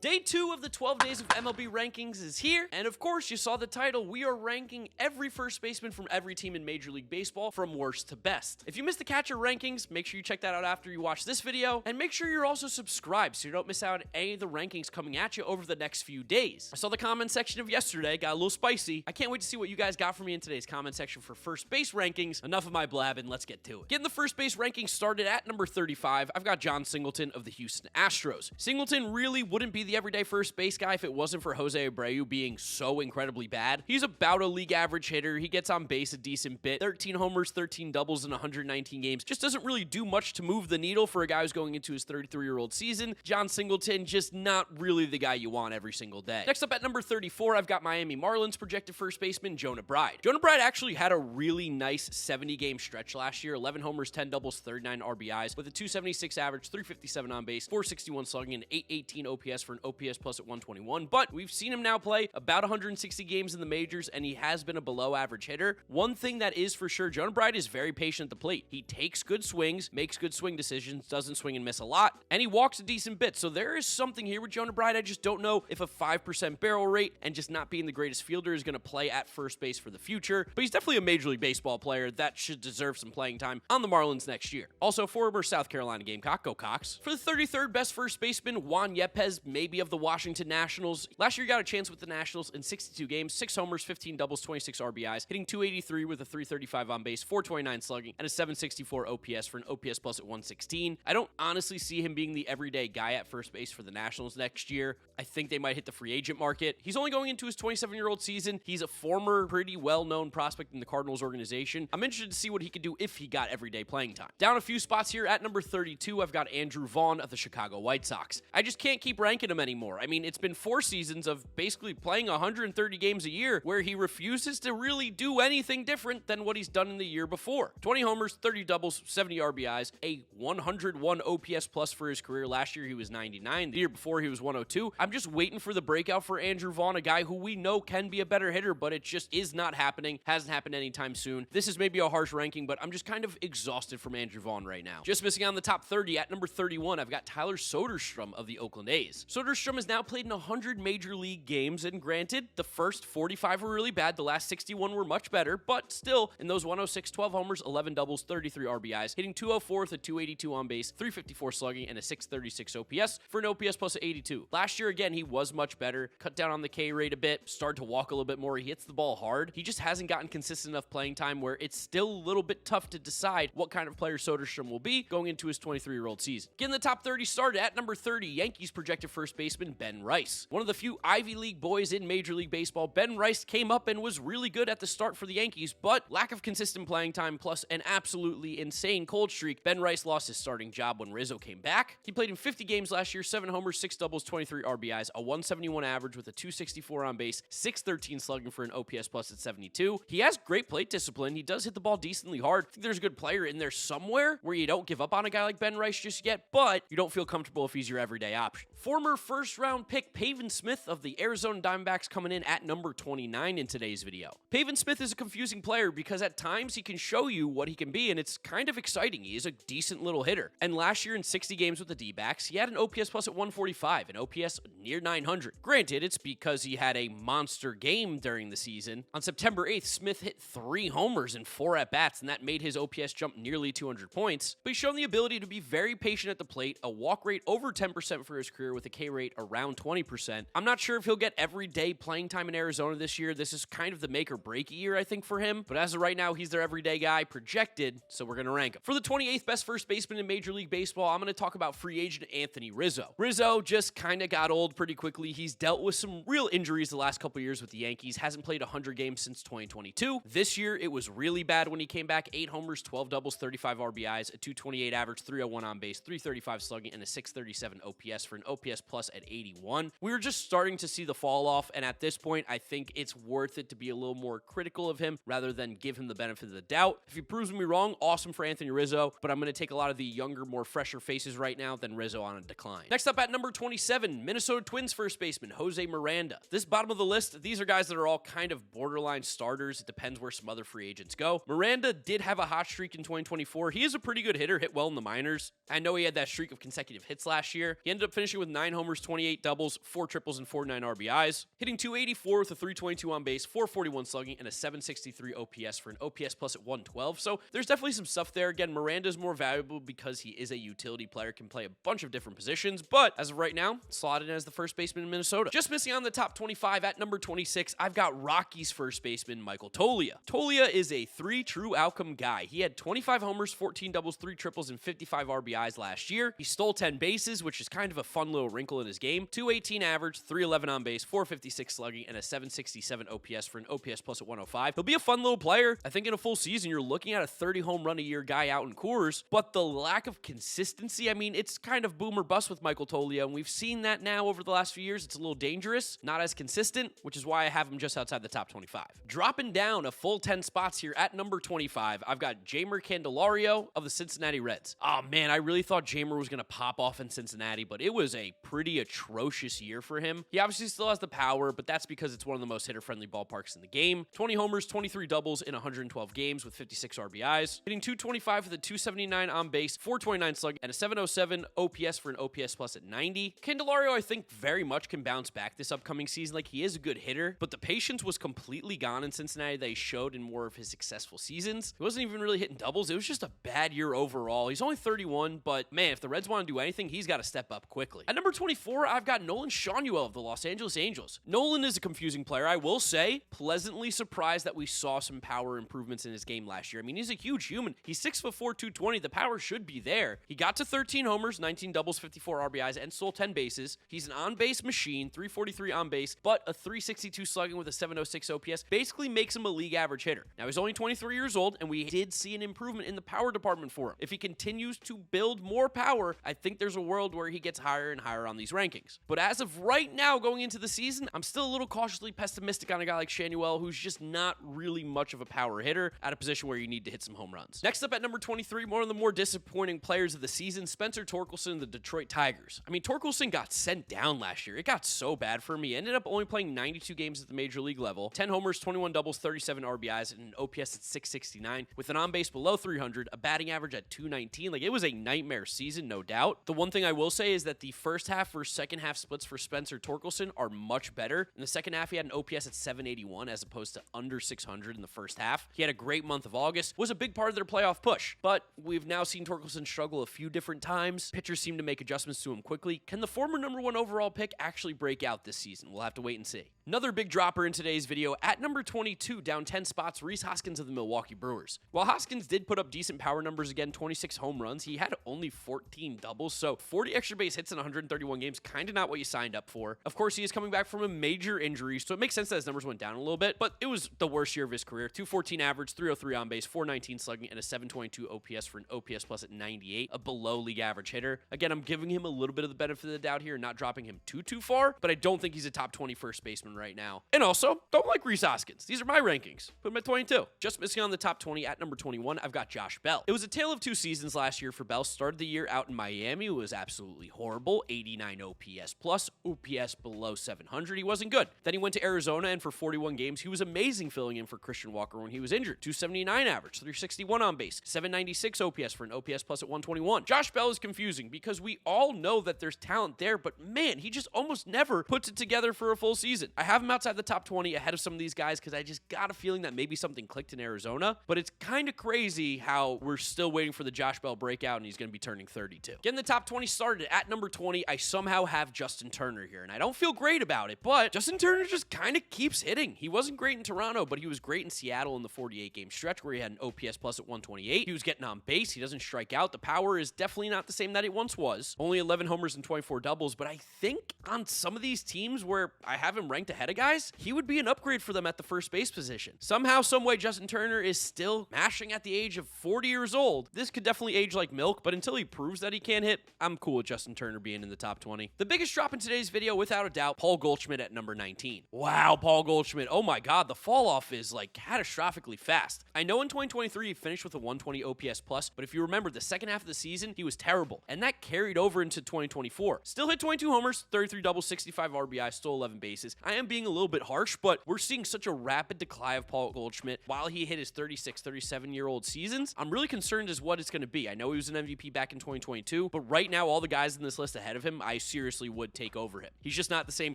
Day 2 of the 12 days of MLB rankings is here, and of course you saw the title. We are ranking every first baseman from every team in Major League Baseball from worst to best. If you missed the catcher rankings, make sure you check that out after you watch this video, and make sure you're also subscribed so you don't miss out on any of the rankings coming at you over the next few days. I saw the comment section of yesterday, got a little spicy. I can't wait to see what you guys got for me in today's comment section for first base rankings. Enough of my blabbing, let's get to it. Getting the first base rankings started at number 35, I've got John Singleton of the Houston Astros. Singleton really wouldn't be the everyday first base guy if it wasn't for Jose Abreu being so incredibly bad. He's about a league average hitter. He gets on base a decent bit. 13 homers, 13 doubles in 119 games. Just doesn't really do much to move the needle for a guy who's going into his 33-year-old season. John Singleton, just not really the guy you want every single day. Next up at number 34, I've got Miami Marlins projected first baseman Jonah Bride. Jonah Bride actually had a really nice 70-game stretch last year. 11 homers, 10 doubles, 39 RBIs with a 276 average, 357 on base, 461 slugging, and 818 OPS for an OPS plus at 121, but we've seen him now play about 160 games in the majors, and he has been a below-average hitter. One thing that is for sure, Jonah Bride is very patient at the plate. He takes good swings, makes good swing decisions, doesn't swing and miss a lot, and he walks a decent bit, so there is something here with Jonah Bride. I just don't know if a 5% barrel rate and just not being the greatest fielder is going to play at first base for the future, but he's definitely a Major League Baseball player that should deserve some playing time on the Marlins next year. Also, former South Carolina Gamecock, go Cox. For the 33rd best first baseman, Juan Yepez, maybe of the Washington Nationals. Last year, he got a chance with the Nationals in 62 games, 6 homers, 15 doubles, 26 RBIs, hitting .283 with a 335 on base, 429 slugging, and a 764 OPS for an OPS plus at 116. I don't honestly see him being the everyday guy at first base for the Nationals next year. I think they might hit the free agent market. He's only going into his 27-year-old season. He's a former, pretty well-known prospect in the Cardinals organization. I'm interested to see what he could do if he got everyday playing time. Down a few spots here at number 32, I've got Andrew Vaughn of the Chicago White Sox. I just can't keep ranking him anymore. I mean, it's been 4 seasons of basically playing 130 games a year where he refuses to really do anything different than what he's done in the year before. 20 homers, 30 doubles, 70 RBIs, a 101 OPS plus for his career. Last year, he was 99. The year before, he was 102. I'm just waiting for the breakout for Andrew Vaughn, a guy who we know can be a better hitter, but it just is not happening. Hasn't happened anytime soon. This is maybe a harsh ranking, but I'm just kind of exhausted from Andrew Vaughn right now. Just missing on the top 30 at number 31, I've got Tyler Soderstrom of the Oakland A's. Soderstrom has now played in 100 Major League games, and granted, the first 45 were really bad. The last 61 were much better, but still, in those 106, 12 homers, 11 doubles, 33 RBIs, hitting .204 with a 282 on base, 354 slugging, and a 636 OPS for an OPS plus of 82. Last year, again, he was much better, cut down on the K rate a bit, started to walk a little bit more. He hits the ball hard. He just hasn't gotten consistent enough playing time where it's still a little bit tough to decide what kind of player Soderstrom will be going into his 23-year-old season. Getting the top 30 started at number 30, Yankees projected first baseman Ben Rice. One of the few Ivy League boys in Major League Baseball, Ben Rice came up and was really good at the start for the Yankees, but lack of consistent playing time plus an absolutely insane cold streak, Ben Rice lost his starting job when Rizzo came back. He played in 50 games last year, 7 homers, 6 doubles, 23 RBIs, a 171 average with a 264 on base, 613 slugging for an OPS plus at 72. He has great plate discipline. He does hit the ball decently hard. I think there's a good player in there somewhere where you don't give up on a guy like Ben Rice just yet, but you don't feel comfortable if he's your everyday option. Former first-round pick Pavin Smith of the Arizona Diamondbacks coming in at number 29 in today's video. Pavin Smith is a confusing player because at times he can show you what he can be, and it's kind of exciting. He is a decent little hitter. And last year in 60 games with the D-backs, he had an OPS plus at 145, an OPS near 900. Granted, it's because he had a monster game during the season. On September 8th, Smith hit 3 homers in 4 at-bats, and that made his OPS jump nearly 200 points. But he's shown the ability to be very patient at the plate, a walk rate over 10% for his career with a K rate around 20%. I'm not sure if he'll get everyday playing time in Arizona this year. This is kind of the make or break year, I think, for him. But as of right now, he's their everyday guy projected, so we're going to rank him. For the 28th best first baseman in Major League Baseball, I'm going to talk about free agent Anthony Rizzo. Rizzo just kind of got old pretty quickly. He's dealt with some real injuries the last couple years with the Yankees. Hasn't played 100 games since 2022. This year, it was really bad when he came back. 8 homers, 12 doubles, 35 RBIs, a 228 average, 301 on base, 335 slugging, and a 637 OPS for an OPS plus at 81. We were just starting to see the fall off, and at this point, I think it's worth it to be a little more critical of him rather than give him the benefit of the doubt. If he proves me wrong, awesome for Anthony Rizzo, but I'm going to take a lot of the younger, more fresher faces right now than Rizzo on a decline. Next up at number 27, Minnesota Twins first baseman Jose Miranda. This bottom of the list, these are guys that are all kind of borderline starters. It depends where some other free agents go. Miranda did have a hot streak in 2024. He is a pretty good hitter, hit well in the minors. I know he had that streak of consecutive hits last year. He ended up finishing with 9 homers homers, 28 doubles, 4 triples, and 49 RBIs. Hitting .284 with a .322 on base, .441 slugging, and a .763 OPS for an OPS plus at 112. So there's definitely some stuff there. Again, Miranda's more valuable because he is a utility player, can play a bunch of different positions, but as of right now, slotted in as the first baseman in Minnesota. Just missing on the top 25 at number 26, I've got Rockies first baseman Michael Toglia. Toglia is a 3 true outcome guy. He had 25 homers, 14 doubles, 3 triples, and 55 RBIs last year. He stole 10 bases, which is kind of a fun little wrinkle in his game. .218 average, .311 on base, .456 slugging, and a .767 OPS for an OPS plus at 105. He'll be a fun little player. I think in a full season, you're looking at a 30 home run a year guy out in Coors, but the lack of consistency, I mean, it's kind of boom or bust with Michael Toglia, and we've seen that now over the last few years. It's a little dangerous, not as consistent, which is why I have him just outside the top 25. Dropping down a full 10 spots here at number 25, I've got Jeimer Candelario of the Cincinnati Reds. Oh man, I really thought Jeimer was going to pop off in Cincinnati, but it was a pretty atrocious year for him. He obviously still has the power, but that's because it's one of the most hitter-friendly ballparks in the game. 20 homers, 23 doubles in 112 games with 56 RBIs. Hitting .225 with a .279 on base, .429 slug, and a .707 OPS for an OPS plus at 90. Candelario, I think, very much can bounce back this upcoming season. Like, he is a good hitter, but the patience was completely gone in Cincinnati that he showed in more of his successful seasons. He wasn't even really hitting doubles. It was just a bad year overall. He's only 31, but man, if the Reds want to do anything, he's got to step up quickly. At number 24, I've got Nolan Schanuel of the Los Angeles Angels. Nolan is a confusing player. I will say, pleasantly surprised that we saw some power improvements in his game last year. I mean, he's a huge human. He's 6'4", 220. The power should be there. He got to 13 homers, 19 doubles, 54 RBIs, and stole 10 bases. He's an on-base machine, 343 on base, but a 362 slugging with a 706 OPS basically makes him a league average hitter. Now, he's only 23 years old, and we did see an improvement in the power department for him. If he continues to build more power, I think there's a world where he gets higher and higher on these rankings. But as of right now, going into the season, I'm still a little cautiously pessimistic on a guy like Schanuel, who's just not really much of a power hitter at a position where you need to hit some home runs. Next up at number 23, one of the more disappointing players of the season, Spencer Torkelson of the Detroit Tigers. I mean, Torkelson got sent down last year. It got so bad for him. He ended up only playing 92 games at the major league level, 10 homers, 21 doubles, 37 RBIs, and an OPS at 669, with an on-base below 300, a batting average at 219. Like, it was a nightmare season, no doubt. The one thing I will say is that the first half versus second half splits for Spencer Torkelson are much better. In the second half, he had an OPS at 781 as opposed to under 600 in the first half. He had a great month of August, was a big part of their playoff push, but we've now seen Torkelson struggle a few different times. Pitchers seem to make adjustments to him quickly. Can the former number 1 overall pick actually break out this season? We'll have to wait and see. Another big dropper in today's video, at number 22, down 10 spots, Rhys Hoskins of the Milwaukee Brewers. While Hoskins did put up decent power numbers again, 26 home runs, he had only 14 doubles, so 40 extra base hits in 131 games, kind of not what you signed up for. Of course, he is coming back from a major injury, so it makes sense that his numbers went down a little bit, but it was the worst year of his career. 214 average, 303 on base, 419 slugging, and a 722 OPS for an OPS plus at 98, a below league average hitter. Again, I'm giving him a little bit of the benefit of the doubt here, not dropping him too far, but I don't think he's a top 20 first baseman right now. And also, don't like Rhys Hoskins. These are my rankings. Put him at 22. Just missing on the top 20 at number 21, I've got Josh Bell. It was a tale of two seasons last year for Bell. Started the year out in Miami. It was absolutely horrible. 89 OPS plus, OPS below 700. He wasn't good. Then he went to Arizona, and for 41 games, he was amazing filling in for Christian Walker when he was injured. 279 average, 361 on base, 796 OPS for an OPS plus at 121. Josh Bell is confusing because we all know that there's talent there, but man, he just almost never puts it together for a full season. I have him outside the top 20 ahead of some of these guys because I just got a feeling that maybe something clicked in Arizona, but it's kind of crazy how we're still waiting for the Josh Bell breakout and he's going to be turning 32. Getting the top 20 started at number 20, I somehow have Justin Turner here, and I don't feel great about it, but Justin Turner just kind of keeps hitting. He wasn't great in Toronto, but he was great in Seattle in the 48-game stretch where he had an OPS plus at 128. He was getting on base. He doesn't strike out. The power is definitely not the same that it once was. Only 11 homers and 24 doubles, but I think on some of these teams where I have him ranked ahead of guys, he would be an upgrade for them at the first base position. Somehow, someway, Justin Turner is still mashing at the age of 40 years old. This could definitely age like milk, but until he proves that he can hit, I'm cool with Justin Turner being in the top 20. The biggest drop in today's video, without a doubt, Paul Goldschmidt at number 19. Wow, Paul Goldschmidt. Oh my God, the fall off is like catastrophically fast. I know in 2023 he finished with a 120 OPS plus, but if you remember the second half of the season, he was terrible, and that carried over into 2024. Still hit 22 homers, 33 doubles, 65 RBI, stole 11 bases. I am being a little bit harsh, but we're seeing such a rapid decline of Paul Goldschmidt while he hit his 36, 37-year-old seasons. I'm really concerned as what it's going to be. I know he was an MVP back in 2022, but right now, all the guys in this list ahead of him, I seriously would take over him. He's just not the same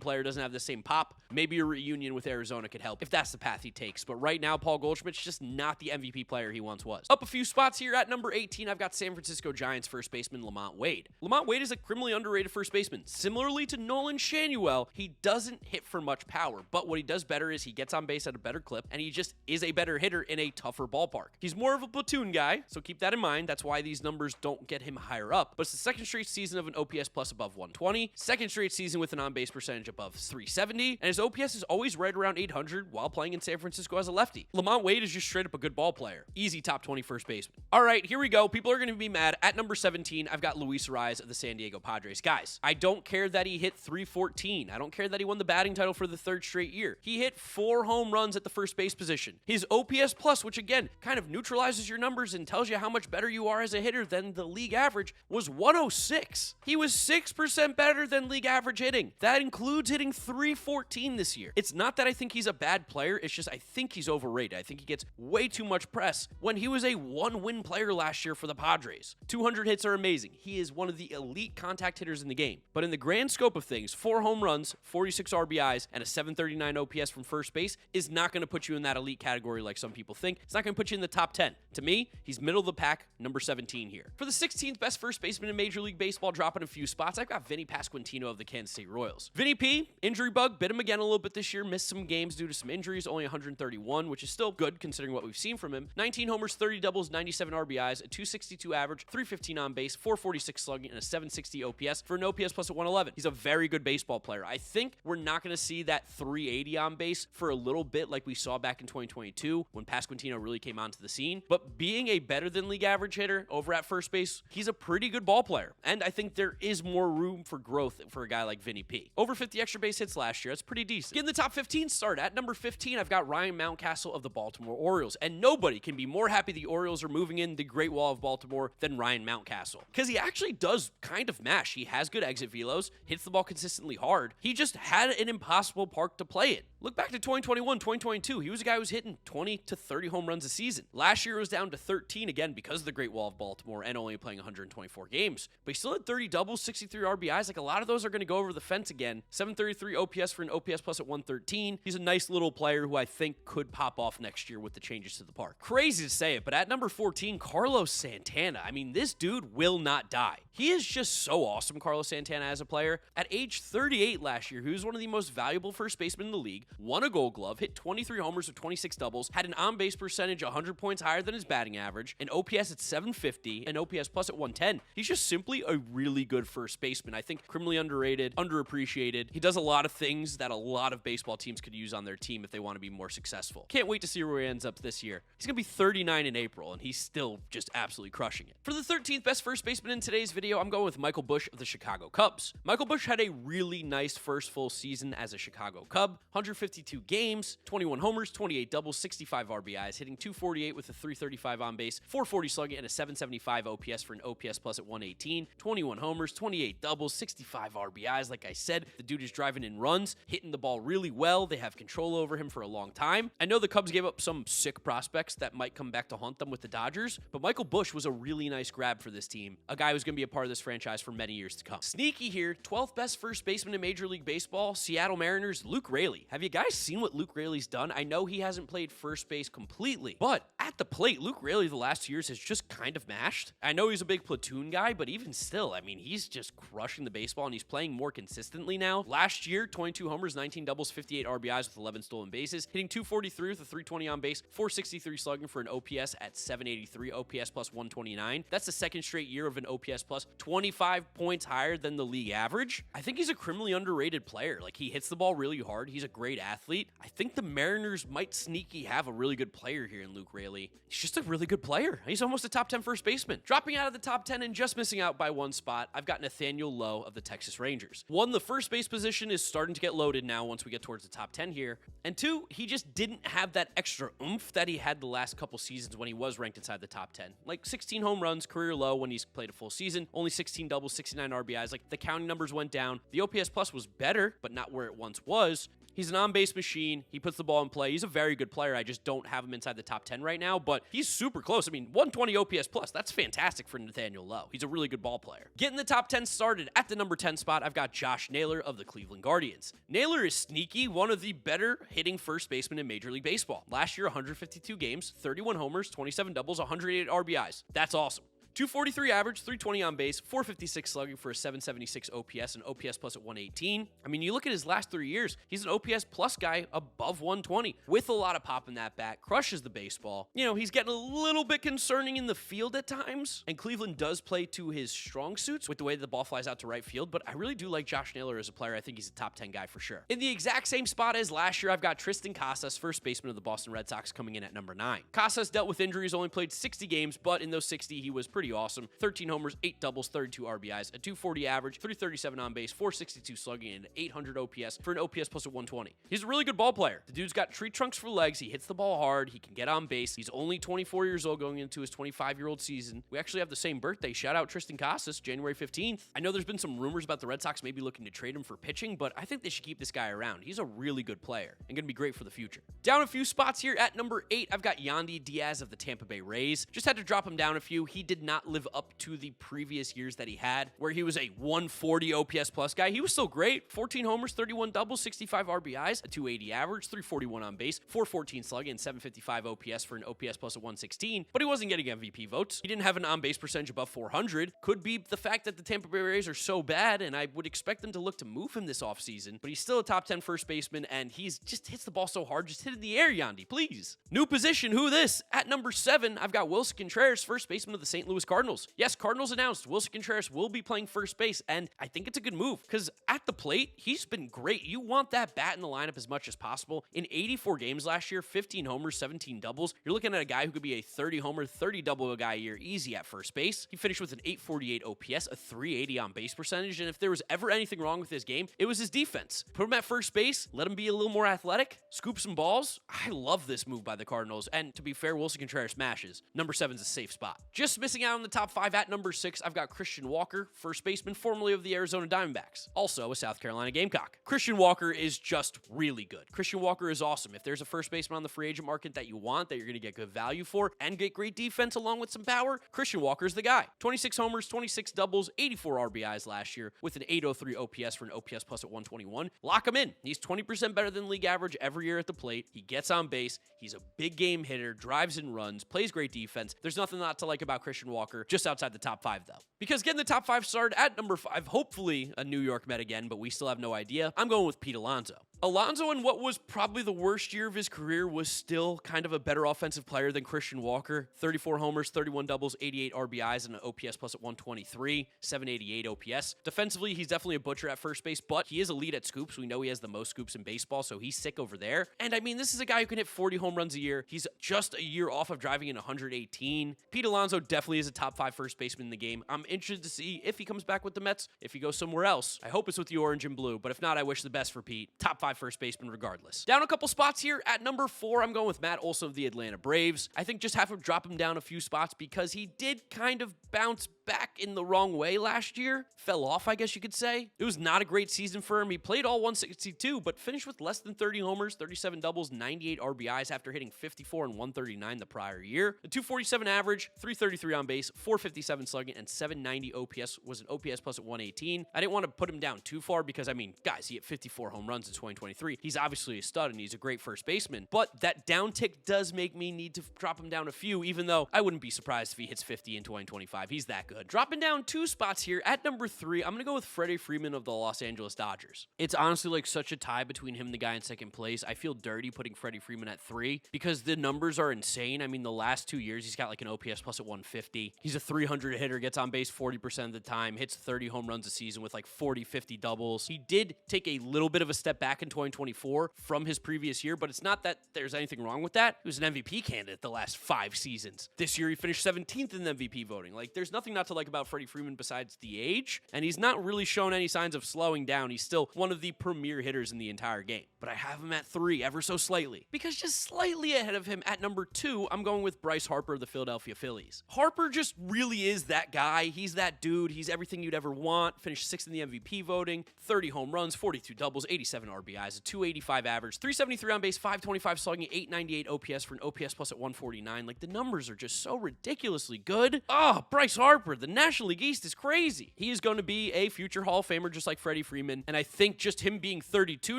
player, doesn't have the same pop. Maybe a reunion with Arizona could help if that's the path he takes. But right now, Paul Goldschmidt's just not the MVP player he once was. Up a few spots here at number 18, I've got San Francisco Giants first baseman Lamont Wade. Lamont Wade is a criminally underrated first baseman. Similarly to Nolan Schanuel, he doesn't hit for much power, but what he does better is he gets on base at a better clip, and he just is a better hitter in a tougher ballpark. He's more of a platoon guy, so keep that in mind. That's why these numbers don't get him higher up, but it's the second straight season of an OPS plus above 120, second straight season with an on-base percentage above 370, and his OPS is always right around 800 while playing in San Francisco as a lefty. Lamont Wade is just straight up a good ball player. Easy top 20 first baseman. All right, here we go. People are going to be mad. At number 17, I've got Luis Arraez of the San Diego Padres. Guys, I don't care that he hit 314. I don't care that he won the batting title for the third straight year. He hit 4 home runs at the first base position. His OPS plus, which again kind of neutralizes your numbers and tells you how much better you are as a hitter than the league average, was 106. He was 6% better than league average hitting. That includes hitting 314 this year. It's not that I think he's a bad player. It's just I think he's overrated. I think he gets way too much press when he was a 1-win player last year for the Padres. 200 hits are amazing. He is one of the elite contact hitters in the game. But in the grand scope of things, 4 home runs, 46 RBIs, and a 739 OPS from first base is not going to put you in that elite category like some people think. It's not going to put you in the top 10. To me, he's middle of the pack, number 17 here. For the 16th best first baseman in Major League Baseball, dropping a few spots, I've got Vinny Pasquantino of the Kansas City Royals. Vinny P, injury bug, bit him again a little bit this year, missed some games due to some injuries, only 131, which is still good considering what we've seen from him. 19 homers, 30 doubles, 97 RBIs, a 262 average, 315 on base, 446 slugging, and a 760 OPS for an OPS plus at 111. He's a very good baseball player. I think we're not going to see that 380 on base for a little bit like we saw back in 2022 when Pasquantino really came onto the scene. But being a better than league average hitter over at first base, he's a pretty good ball player. And I think there is more room for growth for a guy like Vinny P. Over 50 extra base hits last year. That's pretty decent. Getting the top 15 start. At number 15, I've got Ryan Mountcastle of the Baltimore Orioles. And nobody can be more happy the Orioles are moving in the Great Wall of Baltimore than Ryan Mountcastle. Because he actually does kind of mash. He has good exit velos, hits the ball consistently hard. He just had an impossible park to play in. Look back to 2021, 2022. He was a guy who was hitting 20 to 30 home runs a season. Last year it was down to 13, again, because of the Great Wall of Baltimore and only playing 124 games. But he still had 30 doubles, 63 RBIs. Like, a lot of those are going to go over the fence again. 733 OPS for an OPS plus at 113. He's a nice little player who I think could pop off next year with the changes to the park. Crazy to say it, but at number 14, Carlos Santana. I mean, this dude will not die. He is just so awesome, Carlos Santana, as a player. At age 38 last year, he was one of the most valuable first basemen in the league, won a Gold Glove, hit 23 homers with 26 doubles, had an on-base percentage 100 points higher than his batting average, an OPS at 750, an OPS plus at 110. He's just simply a really good first baseman. I think criminally underrated, underappreciated. He does a lot of things that a lot of baseball teams could use on their team if they want to be more successful. Can't wait to see where he ends up this year. He's going to be 39 in April, and he's still just absolutely crushing it. For the 13th best first baseman in today's video, I'm going with Michael Busch of the Chicago Cubs. Michael Busch had a really nice first full season as a Chicago Cub. 152 games, 21 homers, 28 doubles, 65 RBIs, hitting 248 with a 335 on base, 440 slugging, and a 775 OPS for an OPS plus at 118. 21 homers, 28 doubles, 65 RBIs. Like I said, the dude is driving in runs, hitting the ball really well. They have control over him for a long time. I know the Cubs gave up some sick prospects that might come back to haunt them with the Dodgers, but Michael Busch was a really nice grab for this team, a guy who's going to be a part of this franchise for many years to come. Sneaky here, 12th best first baseman in Major League Baseball, Seattle Mariners, Luke Raley. Have you guys seen what Luke Raley's done? I know he hasn't played first base completely, but at the plate, Luke Raley the last 2 years has just kind of mashed. I know he's a big platoon guy, but even still, I mean, he's just crushing the baseball and he's playing more consistently now. Last year, 22 homers, 19 doubles, 58 RBIs with 11 stolen bases, hitting 243 with a 320 on base, 463 slugging for an OPS at 783, OPS plus 129. That's the second straight year of an OPS plus, 25 points higher than the league average. I think he's a criminally underrated player. Like, he hits the ball really hard. He's a great athlete. I think the Mariners might sneaky have a really good player here in Luke Raley. He's just a really good player. He's almost a top 10 first baseman. Dropping out of the top 10 and just missing out by one spot, I've got Nathaniel Lowe of the Texas Rangers. One, the first base position is starting to get loaded now once we get towards the top 10 here. And two, he just didn't have that extra oomph that he had the last couple seasons when he was ranked inside the top 10. Like 16 home runs, career low when he's played a full season, only 16 doubles, 69 RBIs. Like, the counting numbers went down. The OPS plus was better, but not where it once was. He's an on-base machine. He puts the ball in play. He's a very good player. I just don't have him inside the top 10 right now, but he's super close. I mean, 120 OPS plus. That's fantastic for Nathaniel Lowe. He's a really good ball player. Getting the top 10 started at the number 10 spot, I've got Josh Naylor of the Cleveland Guardians. Naylor is sneaky, one of the better hitting first basemen in Major League Baseball. Last year, 152 games, 31 homers, 27 doubles, 108 RBIs. That's awesome. 243 average, 320 on base, 456 slugging for a 776 OPS and OPS plus at 118. I mean, you look at his last 3 years, he's an OPS plus guy above 120 with a lot of pop in that bat, crushes the baseball. You know, he's getting a little bit concerning in the field at times, and Cleveland does play to his strong suits with the way the ball flies out to right field, but I really do like Josh Naylor as a player. I think he's a top 10 guy for sure. In the exact same spot as last year, I've got Tristan Casas, first baseman of the Boston Red Sox, coming in at number 9. Casas dealt with injuries, only played 60 games, but in those 60, he was pretty awesome. 13 homers, 8 doubles, 32 RBIs, a 240 average, 337 on base, 462 slugging, and 800 OPS for an OPS plus of 120. He's a really good ball player. The dude's got tree trunks for legs. He hits the ball hard. He can get on base. He's only 24 years old going into his 25-year-old season. We actually have the same birthday. Shout out Tristan Casas, January 15th. I know there's been some rumors about the Red Sox maybe looking to trade him for pitching, but I think they should keep this guy around. He's a really good player and going to be great for the future. Down a few spots here at number 8, I've got Yandy Diaz of the Tampa Bay Rays. Just had to drop him down a few. He did not live up to the previous years that he had, where he was a 140 OPS plus guy. He was still great. 14 homers, 31 doubles, 65 RBIs, a 280 average, 341 on base, 414 slugging, and 755 OPS for an OPS plus of 116, but he wasn't getting MVP votes. He didn't have an on-base percentage above 400. Could be the fact that the Tampa Bay Rays are so bad, and I would expect them to look to move him this offseason, but he's still a top 10 first baseman, and he's just hits the ball so hard. Just hit it in the air, Yandy, please. New position, who this? At number 7, I've got Wilson Contreras, first baseman of the St. Louis Cardinals. Yes, Cardinals announced Wilson Contreras will be playing first base, and I think it's a good move because at the plate, he's been great. You want that bat in the lineup as much as possible. In 84 games last year, 15 homers, 17 doubles. You're looking at a guy who could be a 30 homer, 30 double guy a year easy at first base. He finished with an 848 OPS, a 380 on base percentage, and if there was ever anything wrong with his game, it was his defense. Put him at first base, let him be a little more athletic, scoop some balls. I love this move by the Cardinals, and to be fair, Wilson Contreras smashes. Number 7's a safe spot. Just missing out on the top 5 at number 6, I've got Christian Walker, first baseman formerly of the Arizona Diamondbacks, also a South Carolina Gamecock. Christian Walker is just really good. Christian Walker is awesome. If there's a first baseman on the free agent market that you want, that you're going to get good value for, and get great defense along with some power, Christian Walker's the guy. 26 homers, 26 doubles, 84 RBIs last year with an 803 OPS for an OPS plus at 121. Lock him in. He's 20% better than league average every year at the plate. He gets on base. He's a big game hitter, drives and runs, plays great defense. There's nothing not to like about Christian Walker, just outside the top 5 though. Because getting the top 5 started at number 5, hopefully a New York Met again, but we still have no idea. I'm going with Pete Alonso. Alonso, in what was probably the worst year of his career, was still kind of a better offensive player than Christian Walker. 34 homers, 31 doubles, 88 RBIs, and an OPS plus at 123, 788 OPS. Defensively, he's definitely a butcher at first base, but he is elite at scoops. We know he has the most scoops in baseball, so he's sick over there. And I mean, this is a guy who can hit 40 home runs a year. He's just a year off of driving in 118. Pete Alonso definitely is a top 5 first baseman in the game. I'm interested to see if he comes back with the Mets, if he goes somewhere else. I hope it's with the orange and blue, but if not, I wish the best for Pete. Top 5 first baseman regardless. Down a couple spots here at number 4, I'm going with Matt Olson of the Atlanta Braves. I think just have to drop him down a few spots because he did kind of bounce back in the wrong way last year. Fell off, I guess you could say. It was not a great season for him. He played all 162, but finished with less than 30 homers, 37 doubles, 98 RBIs after hitting 54 and 139 the prior year. A 247 average, 333 on base, 457 slugging, and 790 OPS was an OPS plus at 118. I didn't want to put him down too far because, I mean, guys, he hit 54 home runs in 2023. He's obviously a stud and he's a great first baseman, but that downtick does make me need to drop him down a few, even though I wouldn't be surprised if he hits 50 in 2025. He's that good. Dropping down 2 spots here at number 3, I'm going to go with Freddie Freeman of the Los Angeles Dodgers. It's honestly like such a tie between him and the guy in second place. I feel dirty putting Freddie Freeman at 3 because the numbers are insane. I mean, the last 2 years, he's got like an OPS plus at 150. He's a 300 hitter, gets on base 40% of the time, hits 30 home runs a season with like 40, 50 doubles. He did take a little bit of a step back in 2024 from his previous year, but it's not that there's anything wrong with that. He was an MVP candidate the last 5 seasons. This year, he finished 17th in the MVP voting. Like, there's nothing not not to like about Freddie Freeman besides the age, and he's not really shown any signs of slowing down. He's still one of the premier hitters in the entire game. But I have him at 3 ever so slightly, because just slightly ahead of him at number 2, I'm going with Bryce Harper of the Philadelphia Phillies. Harper just really is that guy. He's that dude. He's everything you'd ever want. Finished 6th in the MVP voting, 30 home runs, 42 doubles, 87 RBIs, a 285 average, 373 on base, 525 slugging, 898 OPS for an OPS plus at 149. Like, the numbers are just so ridiculously good. Oh, Bryce Harper, the National League East is crazy. He is going to be a future Hall of Famer just like Freddie Freeman, and I think just him being 32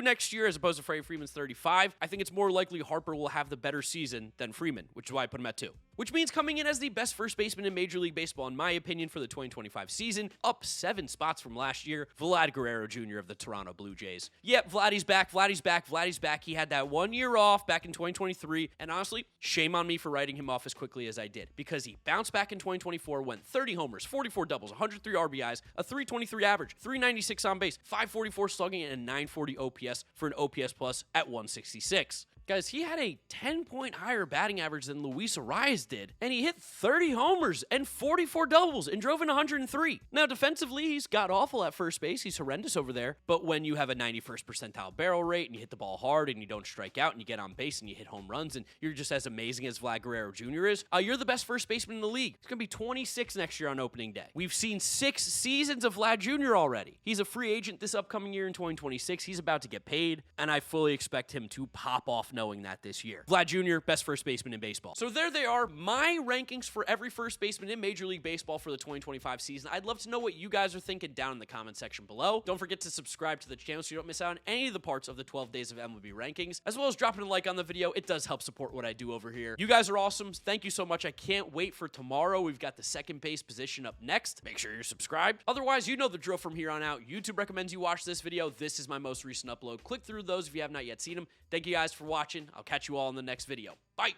next year as opposed to Freddie Freeman's 35, I think it's more likely Harper will have the better season than Freeman, which is why I put him at 2. Which means coming in as the best first baseman in Major League Baseball, in my opinion, for the 2025 season, up 7 spots from last year, Vlad Guerrero Jr. of the Toronto Blue Jays. Yep, Vladdy's back, Vladdy's back, Vladdy's back. He had that 1 year off back in 2023, and honestly, shame on me for writing him off as quickly as I did, because he bounced back in 2024, went 30 homers, 44 doubles, 103 RBIs, a 323 average, 396 on base, 544 slugging, and a 940 OPS for an OPS plus at 166. Guys, he had a 10-point higher batting average than Luis Arraez did, and he hit 30 homers and 44 doubles and drove in 103. Now, defensively, he's got awful at first base. He's horrendous over there. But when you have a 91st percentile barrel rate and you hit the ball hard and you don't strike out and you get on base and you hit home runs and you're just as amazing as Vlad Guerrero Jr. is, you're the best first baseman in the league. He's going to be 26 next year on opening day. We've seen 6 seasons of Vlad Jr. already. He's a free agent this upcoming year in 2026. He's about to get paid, and I fully expect him to pop off knowing that this year. Vlad Jr., best first baseman in baseball. So there they are, my rankings for every first baseman in Major League Baseball for the 2025 season. I'd love to know what you guys are thinking down in the comment section below. Don't forget to subscribe to the channel so you don't miss out on any of the parts of the 12 days of MLB rankings, as well as dropping a like on the video. It does help support what I do over here. You guys are awesome. Thank you so much. I can't wait for tomorrow. We've got the second base position up next. Make sure you're subscribed. Otherwise, you know the drill from here on out. YouTube recommends you watch this video. This is my most recent upload. Click through those if you have not yet seen them. Thank you guys for watching. I'll catch you all in the next video. Bye.